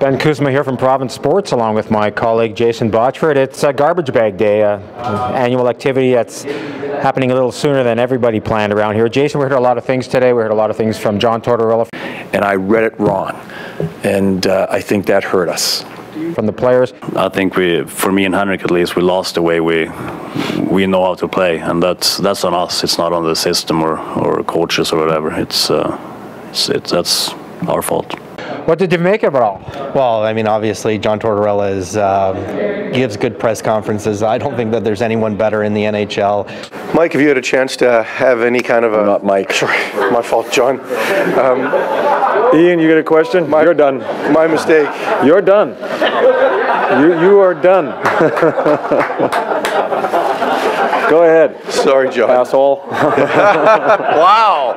Ben Kuzma here from Province Sports, along with my colleague Jason Botchford. It's a garbage bag day, annual activity that's happening a little sooner than everybody planned around here. Jason, we heard a lot of things today. We heard a lot of things from John Tortorella. And I read it wrong, and I think that hurt us. From the players? I think for me and Henrik at least, we lost the way we know how to play, and that's on us. It's not on the system or coaches or whatever. That's our fault. What did you make of it all? Well, I mean, obviously, John Tortorella gives good press conferences. I don't think that there's anyone better in the NHL. Mike, have you had a chance to have any kind of a... Not Mike. Sorry, my fault, John. Ian, you got a question? You're done. My mistake. You're done. You are done. Go ahead. Sorry, John. Asshole. Wow.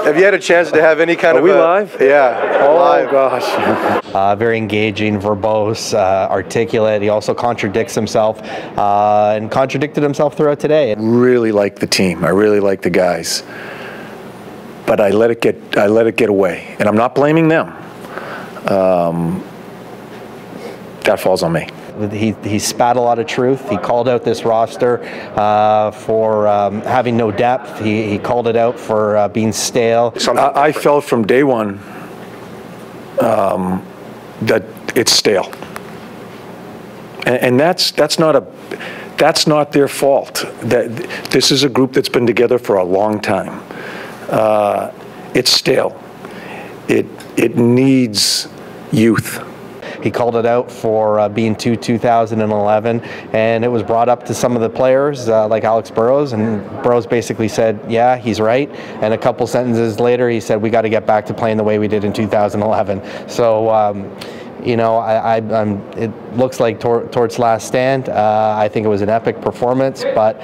Have you had a chance to have any kind of... Are we live? Yeah. Oh, live. Gosh. Very engaging, verbose, articulate. He also contradicts himself and contradicted himself throughout today. I really like the team. I really like the guys. But I let it get away. And I'm not blaming them. That falls on me. He spat a lot of truth. He called out this roster for having no depth. He called it out for being stale. I felt from day one that it's stale, and that's not their fault. That this is a group that's been together for a long time. It's stale. It needs youth. He called it out for being too 2011, and it was brought up to some of the players like Alex Burrows, and Burrows basically said, yeah, he's right, and a couple sentences later he said, we got to get back to playing the way we did in 2011. So you know, it looks like Torts' last stand. I think it was an epic performance, but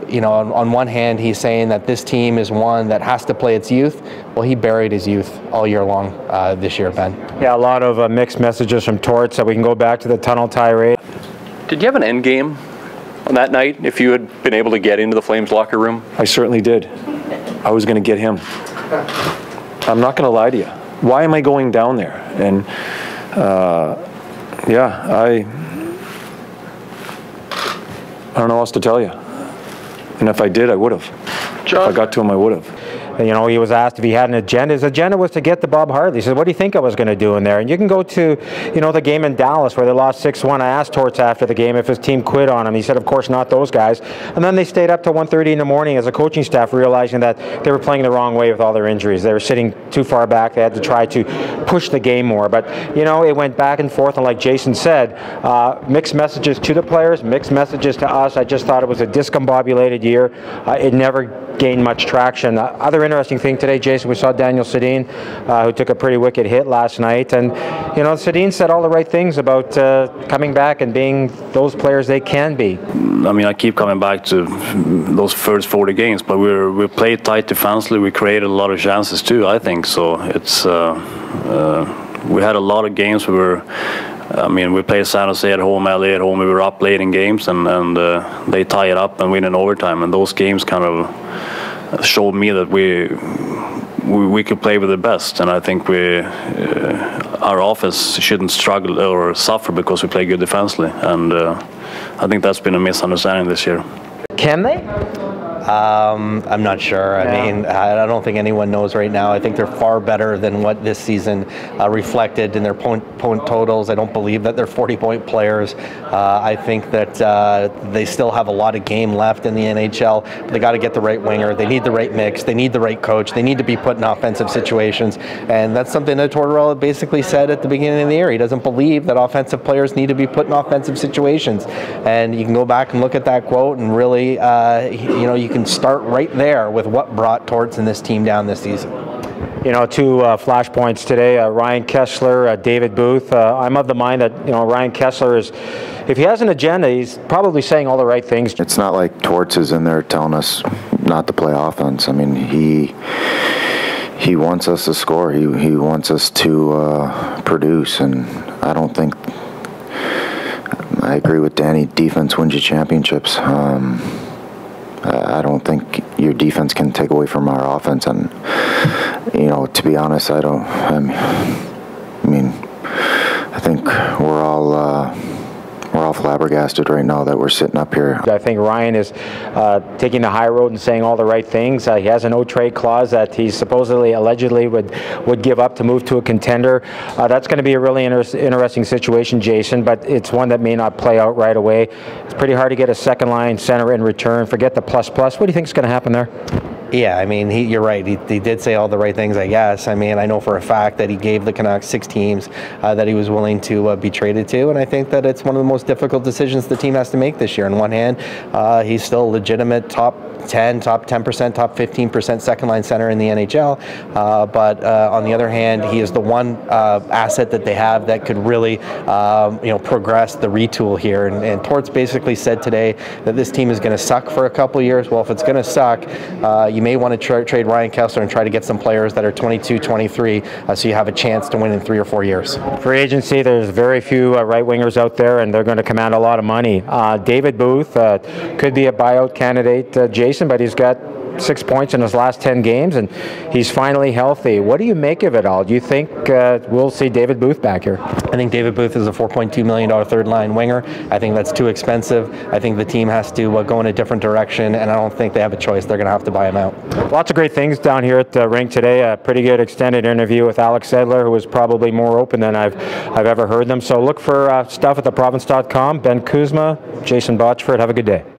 you know, on one hand, he's saying that this team is one that has to play its youth. Well, he buried his youth all year long this year, Ben. Yeah, a lot of mixed messages from Torts. We can go back to the tunnel tirade. Did you have an end game on that night if you had been able to get into the Flames locker room? I certainly did. I was going to get him. I'm not going to lie to you. Why am I going down there? And yeah, I don't know what else to tell you. And if I did, I would have. If I got to him, I would have. You know, he was asked if he had an agenda. His agenda was to get to Bob Hartley. He said, what do you think I was going to do in there? And you can go to, you know, the game in Dallas where they lost 6-1. I asked Torts after the game if his team quit on him. He said, of course not those guys. And then they stayed up till 1:30 in the morning as a coaching staff, realizing that they were playing the wrong way with all their injuries. They were sitting too far back. They had to try to push the game more. But, you know, it went back and forth. And like Jason said, mixed messages to the players, mixed messages to us. I just thought it was a discombobulated year. It never gained much traction. Other interesting thing today, Jason, we saw Daniel Sedin, who took a pretty wicked hit last night, and you know, Sedin said all the right things about coming back and being those players they can be. I mean, I keep coming back to those first 40 games, but we played tight defensively. We created a lot of chances too, I think. So it's we had a lot of games where I mean, we played San Jose at home, LA at home. We were up late in games, and they tie it up and win in overtime. And those games kind of showed me that we could play with the best. And I think our offense shouldn't struggle or suffer because we play good defensively. And I think that's been a misunderstanding this year. Can they? I'm not sure. I mean, I don't think anyone knows right now. I think they're far better than what this season reflected in their point totals. I don't believe that they're 40-point players. I think that they still have a lot of game left in the NHL. But they got to get the right winger. They need the right mix. They need the right coach. They need to be put in offensive situations. And that's something that Tortorella basically said at the beginning of the year. He doesn't believe that offensive players need to be put in offensive situations. And you can go back and look at that quote and really, you know, you can start right there with what brought Torts and this team down this season. You know, two flashpoints today. Ryan Kesler, David Booth. I'm of the mind that, you know, Ryan Kesler is, if he has an agenda, he's probably saying all the right things. It's not like Torts is in there telling us not to play offense. I mean, he wants us to score. He wants us to produce, and I don't think. I agree with Danny. Defense wins you championships. I don't think your defense can take away from our offense, and you know, to be honest, I mean, I mean, I think we're all flabbergasted right now that we're sitting up here. I think Ryan is taking the high road and saying all the right things. He has a no-trade clause that he supposedly, allegedly would give up to move to a contender. That's going to be a really interesting situation, Jason, but it's one that may not play out right away. It's pretty hard to get a second-line center in return. Forget the plus-plus. What do you think is going to happen there? Yeah, I mean, you're right. He did say all the right things, I guess. I mean, I know for a fact that he gave the Canucks 6 teams that he was willing to be traded to, and I think that it's one of the most difficult decisions the team has to make this year. On one hand, he's still a legitimate top 10, top 10%, top 15% second-line center in the NHL, but on the other hand, he is the one asset that they have that could really, progress the retool here. And Torts basically said today that this team is going to suck for a couple years. Well, if it's going to suck, you may want to trade Ryan Kesler and try to get some players that are 22, 23, so you have a chance to win in 3 or 4 years. Free agency, there's very few right-wingers out there, and they're going to command a lot of money. David Booth could be a buyout candidate, Jason, but he's got 6 points in his last 10 games, and he's finally healthy. What do you make of it all? Do you think we'll see David Booth back here? I think David Booth is a $4.2 million third-line winger. I think that's too expensive. I think the team has to go in a different direction, and I don't think they have a choice. They're going to have to buy him out. Lots of great things down here at the rink today. A pretty good extended interview with Alex Sedler, who was probably more open than I've ever heard them. So look for stuff at theprovince.com. Ben Kuzma, Jason Botchford. Have a good day.